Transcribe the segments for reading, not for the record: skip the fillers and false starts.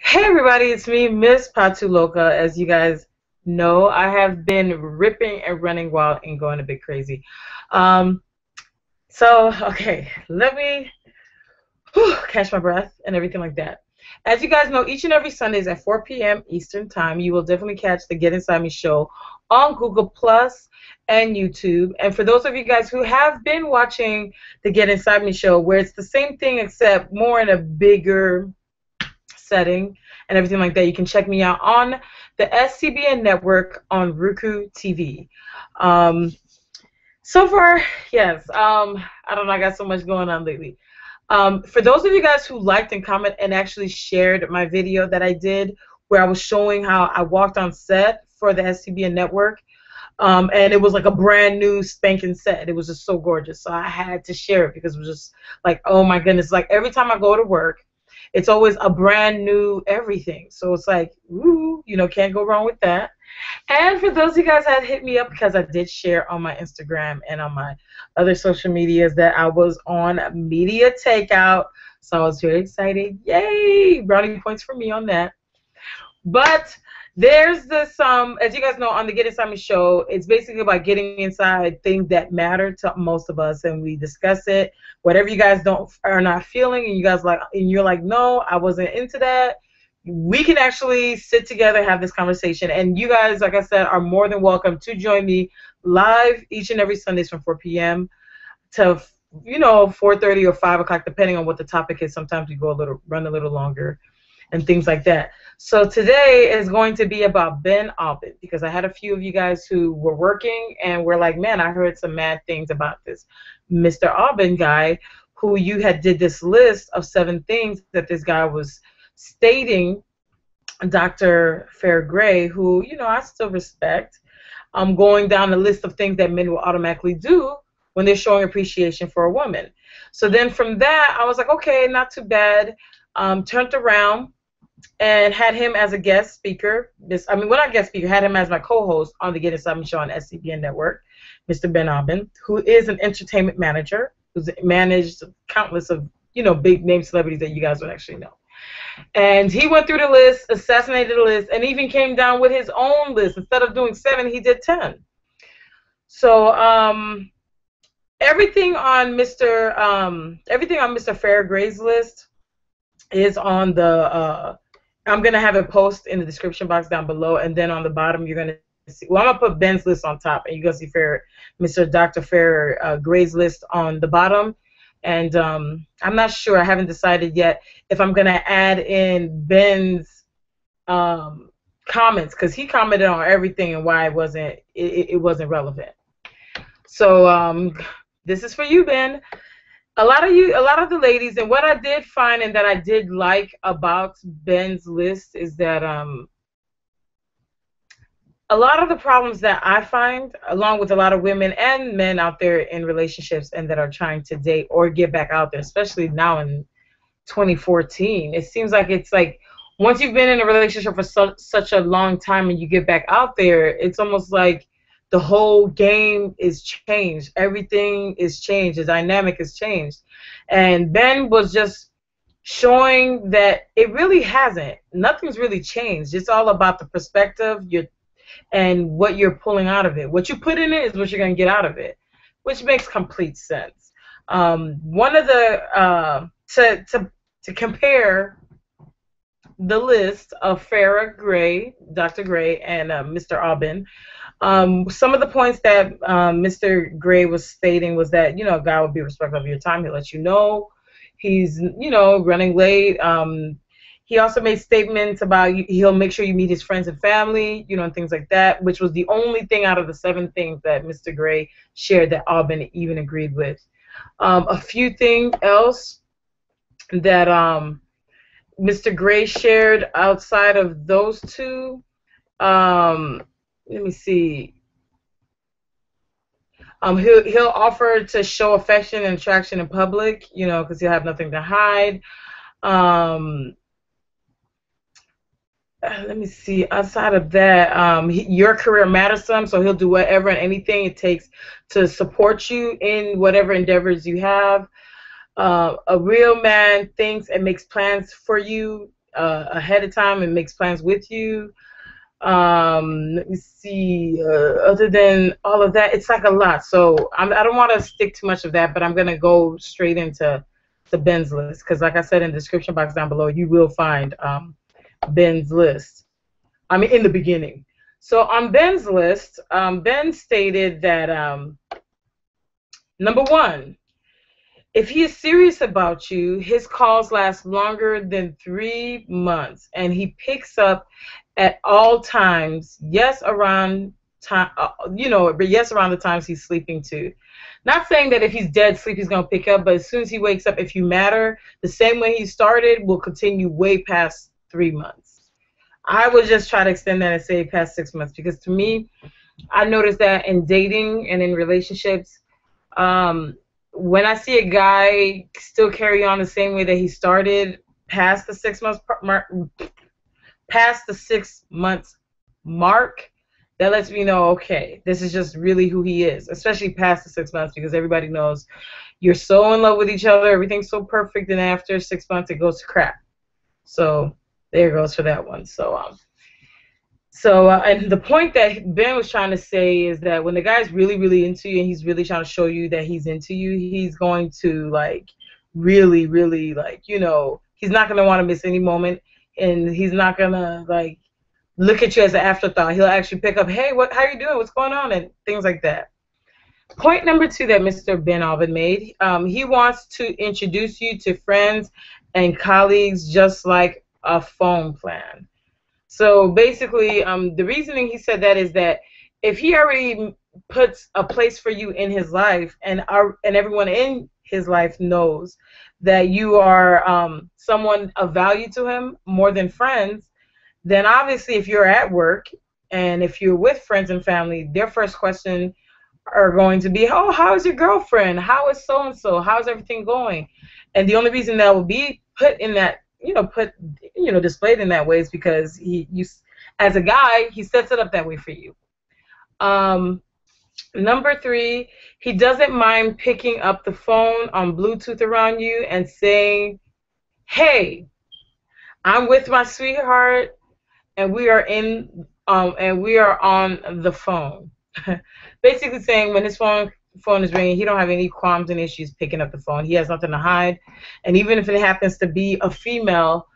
Hey everybody, it's me, Miss PATU LOCA. As you guys know, I have been ripping and running wild and going a bit crazy. Um, okay, let me catch my breath and everything like that. As you guys know, each and every Sundays at 4 p.m. Eastern Time, you will definitely catch the Get Inside Me show on Google Plus and YouTube. And for those of you guys who have been watching the Get Inside Me show, where it's the same thing except more in a bigger setting and everything like that, you can check me out on the SCBN Network on Roku TV. So far, yes. I don't know. I got so much going on lately. For those of you guys who liked and commented and actually shared my video that I did where I was showing how I walked on set for the SCBN Network, and it was like a brand new spanking set. It was just so gorgeous. So I had to share it because it was just like, oh my goodness. Like every time I go to work, it's always a brand new everything. So it's like, ooh, can't go wrong with that. And for those of you guys that hit me up, because I did share on my Instagram and on my other social medias that I was on Media Takeout. So I was very excited. Yay! Brownie points for me on that. But there's this, as you guys know, on the Get Inside Me show, it's basically about getting inside things that matter to most of us, and we discuss it. Whatever you guys are not feeling, and you're like, no, I wasn't into that. We can actually sit together, have this conversation, and you guys, like I said, are more than welcome to join me live each and every Sundays from 4 p.m. to 4:30 or 5 o'clock, depending on what the topic is. Sometimes we run a little longer, and things like that. So today is going to be about Ben Aubin, because I had a few of you guys who were working and were like, man, I heard some mad things about this Mr. Aubin guy, who you had did this list of 7 things that this guy was stating, Dr. Fair Gray, who, I still respect, going down the list of things that men will automatically do when they're showing appreciation for a woman. So then from that, I was like, okay, not too bad. Turned around and had him as a guest speaker. Not guest speaker, had him as my co-host on the Get Inside Me show on SCBN Network, Mr. Ben Aubin, who is an entertainment manager, who's managed countless of, big name celebrities that you guys would actually know. And he went through the list, assassinated the list, and even came down with his own list. Instead of doing 7, he did 10. So everything on Mr. Fair Gray's list is on the I'm gonna have it post in the description box down below, and then on the bottom you're gonna see, well, I'm gonna put Ben's list on top, and you're gonna see Mr. Dr. Fair Gray's list on the bottom. And I'm not sure, I haven't decided yet if I'm gonna add in Ben's comments, because he commented on everything and why it wasn't relevant. So this is for you, Ben. A lot of the ladies, and what I did find and that I did like about Ben's list is that a lot of the problems that I find, along with a lot of women and men out there in relationships and that are trying to date or get back out there, especially now in 2014, it seems like it's like once you've been in a relationship for such a long time and you get back out there, it's almost like the whole game is changed. Everything is changed. The dynamic is changed. And Ben was just showing that it really hasn't. Nothing's really changed. It's all about the perspective and what you're pulling out of it. What you put in it is what you're going to get out of it, which makes complete sense. One of the, to compare the list of Farrah Gray, Dr. Gray, and Mr. Aubin, some of the points that Mr. Gray was stating was that, a guy would be respectful of your time. He'll let you know he's, running late. He also made statements about he'll make sure you meet his friends and family, and things like that, which was the only thing out of the 7 things that Mr. Gray shared that Aubin even agreed with. A few things else that Mr. Gray shared outside of those 2. Let me see. He'll offer to show affection and attraction in public, because he'll have nothing to hide. Let me see. Outside of that, your career matters to him, so he'll do whatever and anything it takes to support you in whatever endeavors you have. A real man thinks and makes plans for you. ahead of time and makes plans with you. Let me see. Other than all of that, it's like a lot. So I don't want to stick too much of that, but I'm gonna go straight into the Ben's list because, like I said in the description box down below, you will find Ben's list. I mean, in the beginning. So on Ben's list, Ben stated that number one, if he is serious about you, his calls last longer than 3 months, and he picks up at all times. Yes, around time, but yes, around the times he's sleeping too. Not saying that if he's dead asleep he's gonna pick up, but as soon as he wakes up, if you matter, the same way he started will continue way past 3 months. I would just try to extend that and say past 6 months because to me, I noticed that in dating and in relationships. When I see a guy still carry on the same way that he started past the 6 months mark, that lets me know, okay, this is just really who he is, especially past the 6 months because everybody knows you're so in love with each other, everything's so perfect, and after 6 months it goes to crap. So there goes for that one. And the point that Ben was trying to say is that when the guy's really, really into you and he's really trying to show you that he's into you, he's going to, like, really, really, like, he's not going to want to miss any moment, and he's not going to, like, look at you as an afterthought. He'll actually pick up, hey, how you doing? What's going on? And things like that. Point number 2 that Mr. Ben Alvin made, he wants to introduce you to friends and colleagues just like a phone plan. So basically, the reasoning he said that is that if he already puts a place for you in his life, and everyone in his life knows that you are someone of value to him more than friends, then obviously if you're at work and if you're with friends and family, their first question are going to be, oh, how is your girlfriend? How is so-and-so? How's everything going? And the only reason that will be put in that displayed in that way is because as a guy, he sets it up that way for you. Number 3, he doesn't mind picking up the phone on Bluetooth around you and saying, hey, I'm with my sweetheart and we are on the phone. Basically saying when his phone is ringing, he don't have any qualms and issues picking up the phone. He has nothing to hide. And even if it happens to be a female,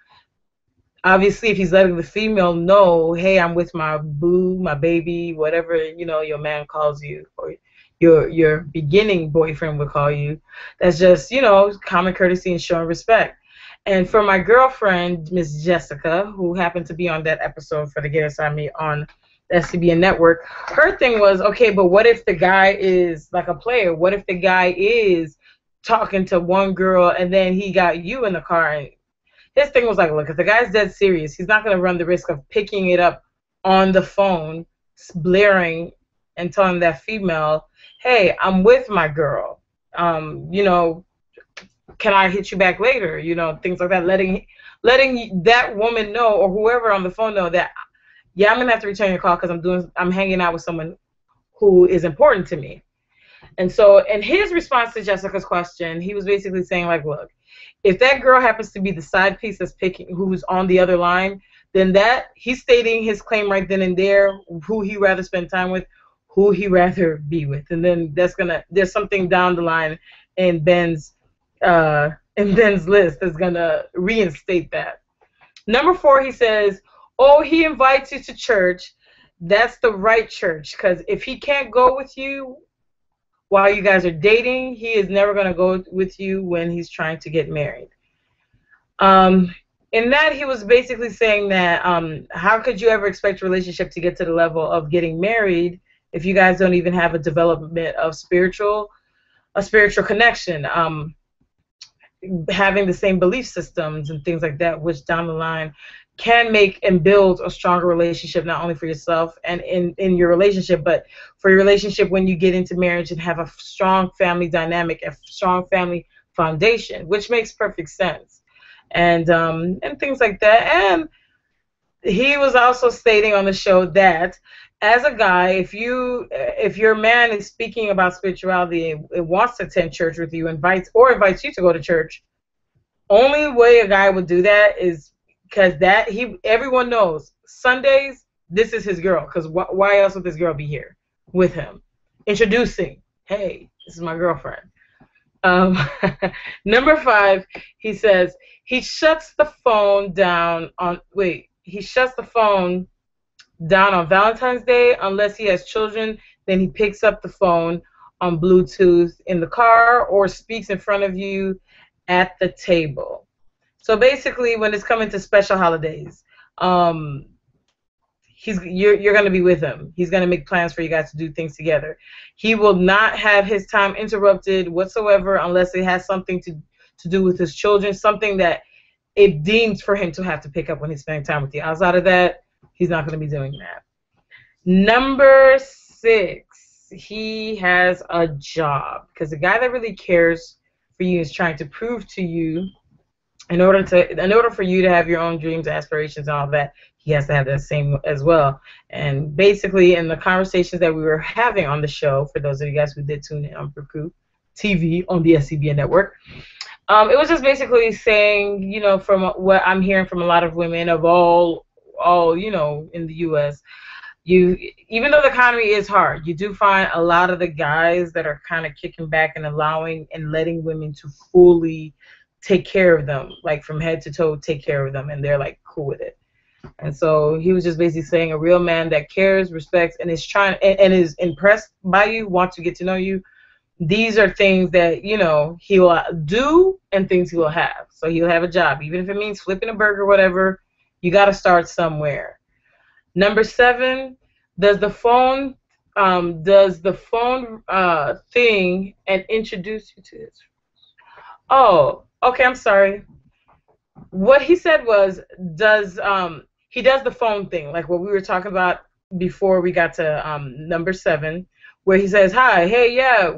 obviously if he's letting the female know, hey, I'm with my boo, my baby, whatever, your man calls you, or your beginning boyfriend would call you, that's just, common courtesy and showing respect. And for my girlfriend, Miss Jessica, who happened to be on that episode for the Get Inside Me on the SCBN Network, her thing was, okay, but what if the guy is like a player? What if the guy is talking to one girl and then he got you in the car? And his thing was like, look, if the guy's dead serious, he's not going to run the risk of picking it up on the phone, blaring and telling that female, hey, I'm with my girl. Can I hit you back later? Things like that. Letting that woman know, or whoever on the phone know that, yeah, I'm gonna have to return your call because I'm hanging out with someone who is important to me. And so, in his response to Jessica's question, he was basically saying, like, look, if that girl happens to be the side piece that's picking, who's on the other line, then he's stating his claim right then and there, who he rather spend time with, who he rather be with, and then there's something down the line in Ben's list that's gonna reinstate that. Number 4, he says, oh, he invites you to church. That's the right church, because if he can't go with you while you guys are dating, he is never going to go with you when he's trying to get married. In that, he was basically saying that how could you ever expect a relationship to get to the level of getting married if you guys don't even have a development of spiritual connection, having the same belief systems and things like that, which down the line can make and build a stronger relationship, not only for yourself and in your relationship, but for your relationship when you get into marriage and have a strong family dynamic, a strong family foundation, which makes perfect sense, and things like that. And he was also stating on the show that as a guy, if your man is speaking about spirituality and wants to attend church with you, invites you to go to church, only way a guy would do that is because everyone knows Sundays, this is his girl, because why else would this girl be here with him? Introducing, hey, this is my girlfriend. Um, number 5, he says he shuts the phone down on Valentine's Day unless he has children. Then he picks up the phone on Bluetooth in the car or speaks in front of you at the table. So basically, when it's coming to special holidays, you're going to be with him. He's going to make plans for you guys to do things together. He will not have his time interrupted whatsoever unless it has something to do with his children, something that it deems for him to have to pick up when he's spending time with you. Outside of that, he's not going to be doing that. Number 6, he has a job, because the guy that really cares for you is trying to prove to you, in order for you to have your own dreams, aspirations, and all that, he has to have that same as well. And basically, in the conversations that we were having on the show, for those of you guys who did tune in on Perku TV on the SCBN Network, it was just basically saying, you know, from what I'm hearing from a lot of women of all you know, in the U.S., even though the economy is hard, you do find a lot of the guys that are kind of kicking back and allowing and letting women to fully take care of them, like from head to toe, take care of them, and they're like cool with it. And so he was just basically saying a real man that cares, respects, and is trying and is impressed by you, wants to get to know you. These are things that, you know, he will do and things he will have. So he'll have a job, even if it means flipping a burger, whatever. You got to start somewhere. Number 7, does the phone thing and introduce you to his. Oh, okay. I'm sorry. What he said was, he does the phone thing, like what we were talking about before we got to number 7, where he says, hi, hey, yeah,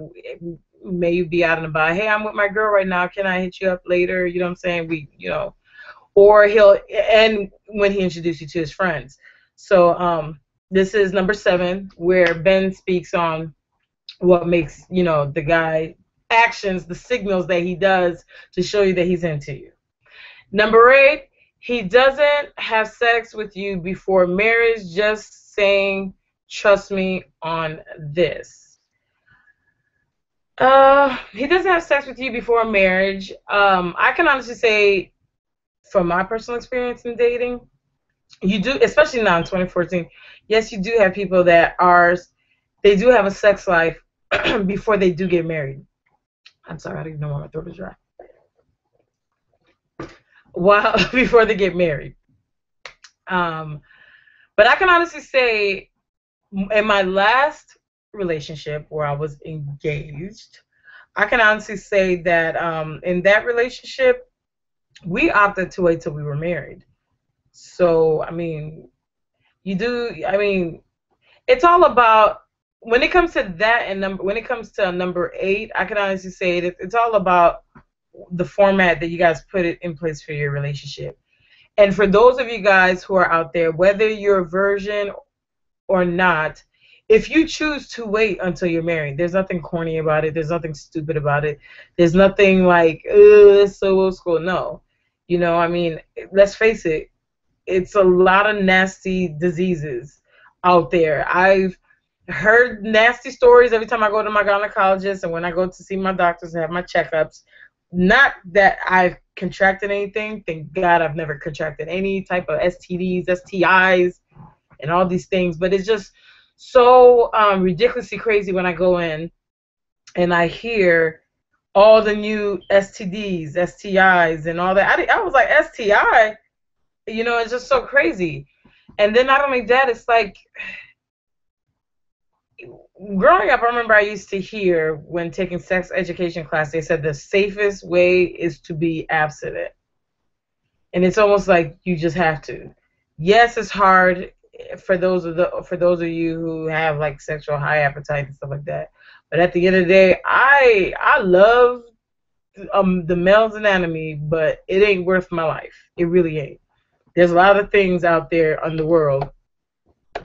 may you be out and about. Hey, I'm with my girl right now. Can I hit you up later? You know what I'm saying? Or and when he introduced you to his friends. So this is number 7, where Ben speaks on what makes, you know, the guy actions, the signals that he does to show you that he's into you. Number 8, he doesn't have sex with you before marriage, just saying, trust me on this. He doesn't have sex with you before marriage. I can honestly say, from my personal experience in dating, you do, especially now in 2014, yes, you do have people that they do have a sex life before they do get married. I'm sorry, I don't even know why my throat is dry. Before they get married. But I can honestly say, in my last relationship where I was engaged, I can honestly say that in that relationship, we opted to wait till we were married. So, I mean, it's all about, when it comes to that, and when it comes to number 8, I can honestly say that it's all about the format that you guys put it in place for your relationship. And for those of you guys who are out there, whether you're a virgin or not, if you choose to wait until you're married, there's nothing corny about it. There's nothing stupid about it. There's nothing like, it's so old school. No. You know, I mean, let's face it, it's a lot of nasty diseases out there. I've heard nasty stories every time I go to my gynecologist and when I go to see my doctors and have my checkups. Not that I've contracted anything. Thank God I've never contracted any type of STDs, STIs, and all these things. But it's just so ridiculously crazy when I go in and I hear all the new STDs, STIs, and all that. I was like, STI? You know, it's just so crazy. And then not only that, it's like, growing up, I remember I used to hear when taking sex education class, they said the safest way is to be abstinent. And it's almost like you just have to. Yes, it's hard for those of you who have like sexual high appetite and stuff like that. But at the end of the day, I love the male's anatomy, but it ain't worth my life. It really ain't. There's a lot of things out there in the world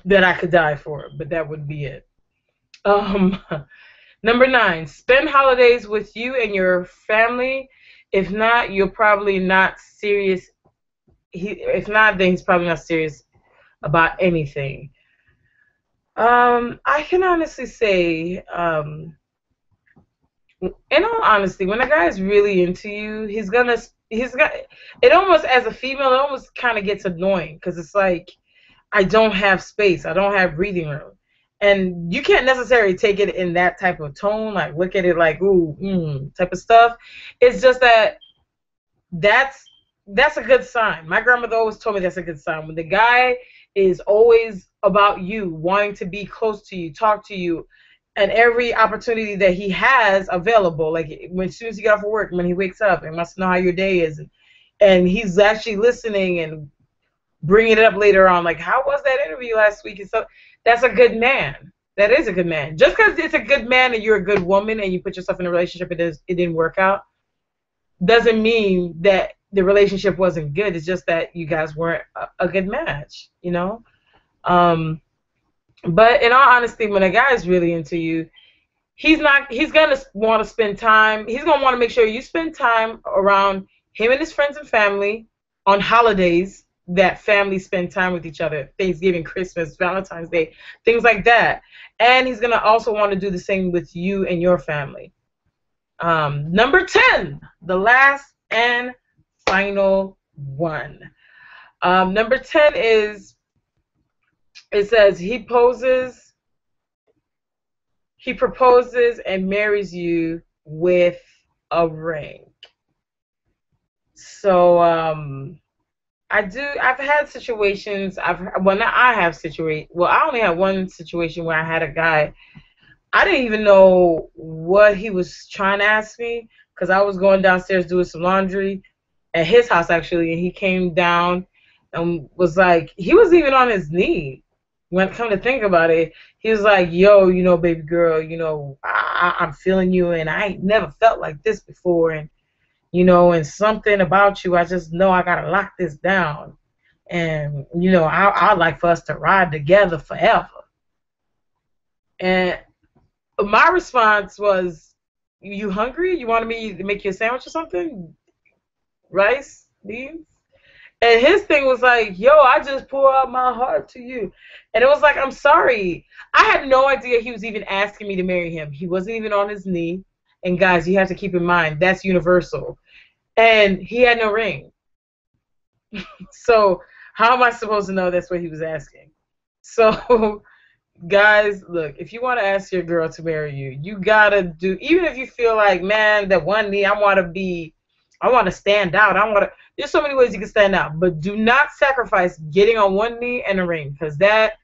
that I could die for, but that would be it. Number 9, spend holidays with you and your family. If not, you're probably not serious if not, then he's probably not serious about anything. I can honestly say, in all honesty, when a guy is really into you, he's got it. Almost as a female, it almost kind of gets annoying because it's like, I don't have space, I don't have breathing room, and you can't necessarily take it in that type of tone, like look at it like ooh, type of stuff. It's just that that's a good sign. My grandmother always told me that's a good sign when the guy is always about you, wanting to be close to you, talk to you, and every opportunity that he has available, like when as soon as he got off of work, when he wakes up and wants to know how your day is, and he's actually listening and bringing it up later on, like how was that interview last week? And so that's a good man. That is a good man. Just because it's a good man and you're a good woman and you put yourself in a relationship and it didn't work out, doesn't mean that the relationship wasn't good. It's just that you guys weren't a good match, you know. But in all honesty, when a guy is really into you, he's gonna want to spend time. He's gonna want to make sure you spend time around him and his friends and family on holidays that families spend time with each other, Thanksgiving, Christmas, Valentine's Day, things like that. And he's gonna also want to do the same with you and your family. Number 10, the last and final one. Number 10 is, it says he proposes and marries you with a ring. So I've had situations. I only had one situation where I had a guy. I didn't even know what he was trying to ask me because I was going downstairs doing some laundry at his house actually, and he came down and was like, he was even on his knee. When I come to think about it, he was like, yo, you know, baby girl, you know, I'm feeling you, and I ain't never felt like this before, and you know, and something about you, I just know I gotta lock this down, and you know, I'd like for us to ride together forever. And my response was, you hungry? You wanted me to make you a sandwich or something? Rice, beans? And his thing was like, yo, I just pour out my heart to you. And it was like, I'm sorry. I had no idea he was even asking me to marry him. He wasn't even on his knee. And guys, you have to keep in mind, that's universal. And he had no ring. So how am I supposed to know that's what he was asking? So guys, look, if you want to ask your girl to marry you, you got to do, even if you feel like, man, that one knee, I want to stand out. There's so many ways you can stand out, but do not sacrifice getting on one knee and a ring, because that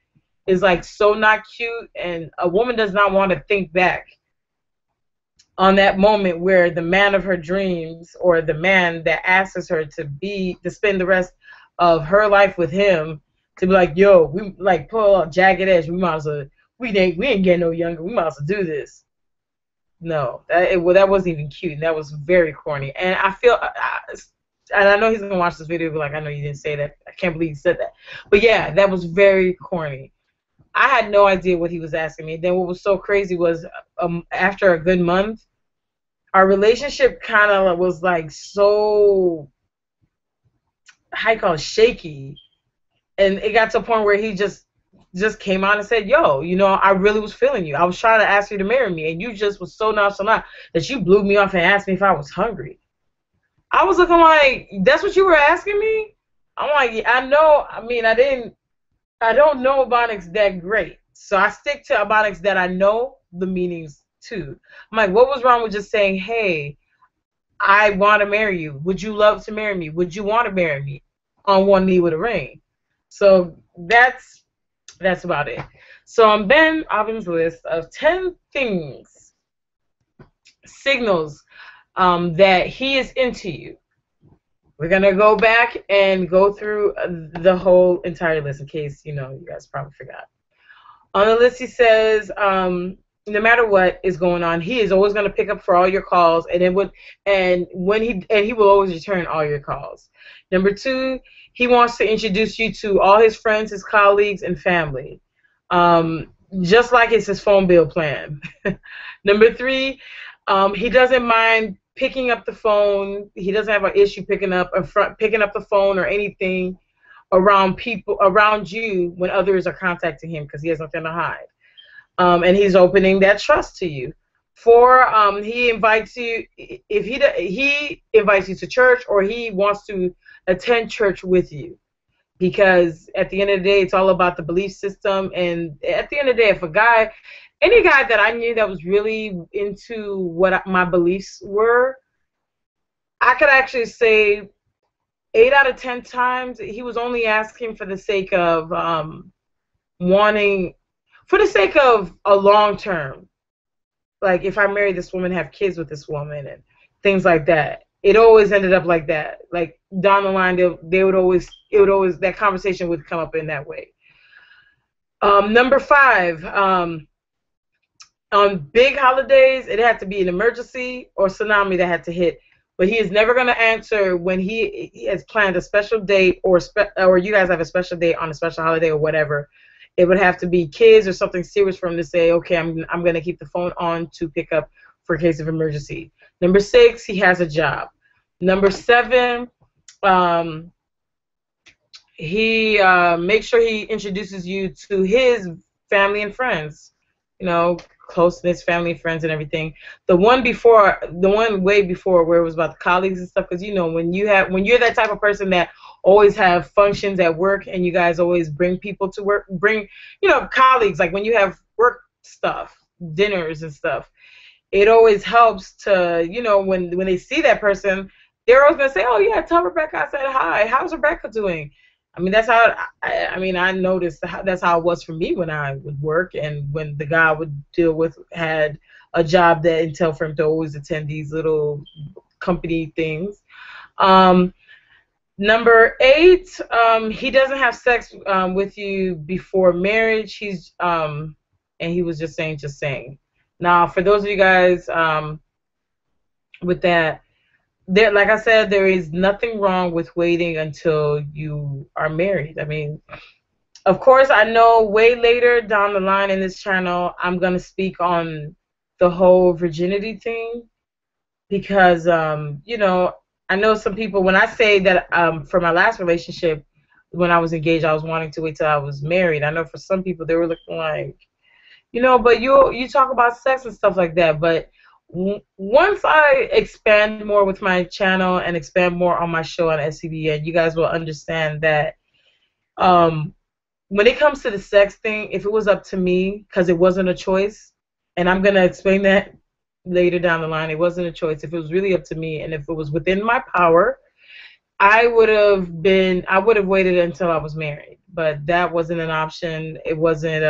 is like so not cute, and a woman does not want to think back on that moment where the man of her dreams, or the man that asks her to spend the rest of her life with him, to be like, yo, we like pull a jagged edge, we ain't getting no younger, we might as well do this. No, that wasn't even cute, and that was very corny. And I feel, and I know he's gonna watch this video and be like, I know you didn't say that. I can't believe you said that. But yeah, that was very corny. I had no idea what he was asking me. Then what was so crazy was, after a good month, our relationship kind of was like so, how you call it, shaky, and it got to a point where he just came on and said, yo, you know, I really was feeling you. I was trying to ask you to marry me, and you just was so nonchalant that you blew me off and asked me if I was hungry. I was looking like, that's what you were asking me? I'm like, yeah, I know. I mean, I don't know Ebonics that great. So I stick to Ebonics that I know the meanings to. I'm like, what was wrong with just saying, hey, I want to marry you. Would you love to marry me? Would you want to marry me? On one knee with a ring. So that's about it. So on AUBIN'S list of 10 things, signals that he is into you. We're going to go back and go through the whole entire list in case, you know, you guys probably forgot. On the list he says, no matter what is going on, he is always going to pick up for all your calls, and he will always return all your calls. Number 2, he wants to introduce you to all his friends, his colleagues, and family, just like it's his phone bill plan. Number 3, he doesn't mind picking up the phone. He doesn't have an issue picking up the phone or anything around you when others are contacting him because he has nothing to hide. And he's opening that trust to you. 4, he invites you if he invites you to church, or he wants to attend church with you, because at the end of the day, it's all about the belief system. And at the end of the day, if any guy that I knew that was really into what my beliefs were, I could actually say 8 out of 10 times he was only asking for the sake of for the sake of a long term. Like, if I marry this woman, have kids with this woman, and things like that. It always ended up like that. Like, down the line, that conversation would come up in that way. Number 5, on big holidays, it had to be an emergency or tsunami that had to hit. But he is never going to answer when he has planned a special date, or you guys have a special date on a special holiday or whatever. It would have to be kids or something serious for him to say, okay, I'm going to keep the phone on to pick up for a case of emergency. Number 6, he has a job. Number 7, he makes sure he introduces you to his family and friends. You know, closeness, family, friends, and everything. The one way before, where it was about the colleagues and stuff, because you know, when you're that type of person that always have functions at work, and you guys always bring people to work, colleagues, like when you have work stuff, dinners and stuff, it always helps to, when they see that person, they're always gonna say, oh yeah, tell Rebecca I said hi. How's Rebecca doing? I mean, that's how I noticed that's how it was for me when I would work, and when the guy I would deal with had a job that entailed for him to always attend these little company things. Number 8, he doesn't have sex with you before marriage. And he was just saying. Now, for those of you guys with that, like I said, there is nothing wrong with waiting until you are married. I mean, of course, I know way later down the line in this channel, I'm going to speak on the whole virginity thing, because, I know some people, when I say that for my last relationship, when I was engaged, I was wanting to wait till I was married. I know for some people, they were looking like, but you talk about sex and stuff like that, but once I expand more with my channel and expand more on my show on SCBN, you guys will understand that when it comes to the sex thing, if it was up to me, because it wasn't a choice, and I'm going to explain that later down the line, it wasn't a choice. If it was really up to me, and if it was within my power, I would have waited until I was married. But that wasn't an option. It wasn't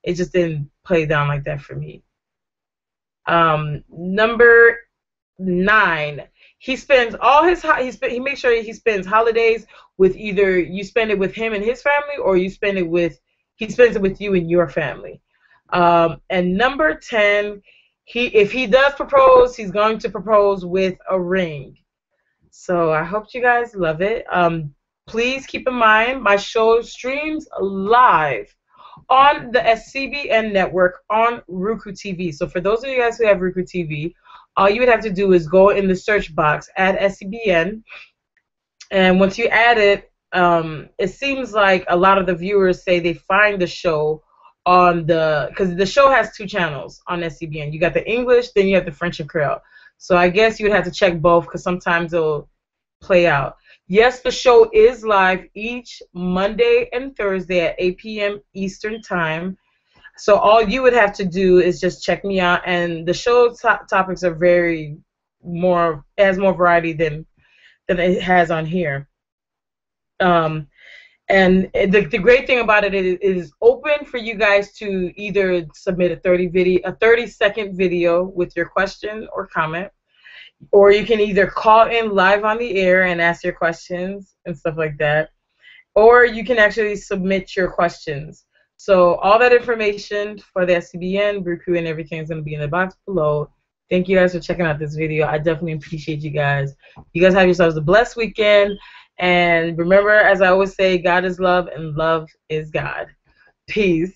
it just didn't play down like that for me. Number 9, he spends all he makes sure he spends holidays with, either you spend it with him and his family, or he spends it with you and your family. And number 10, if he does propose, he's going to propose with a ring. So I hope you guys love it. Please keep in mind, my show streams live on the SCBN Network on Roku TV. So for those of you guys who have Roku TV, all you would have to do is go in the search box, add SCBN, and once you add it, it seems like a lot of the viewers say they find the show on because the show has 2 channels on SCBN. You got the English, then you have the French and Creole. So I guess you would have to check both, because sometimes it'll play out. Yes, the show is live each Monday and Thursday at 8 p.m. Eastern Time. So all you would have to do is just check me out, and the show topics are it has more variety than it has on here. And the great thing about it is open for you guys to either submit a 30-second video with your question or comment, or you can either call in live on the air and ask your questions and stuff like that, or you can actually submit your questions. So all that information for the SCBN, Roku, and everything is going to be in the box below. Thank you guys for checking out this video. I definitely appreciate you guys. You guys have yourselves a blessed weekend. And remember, as I always say, God is love and love is God. Peace.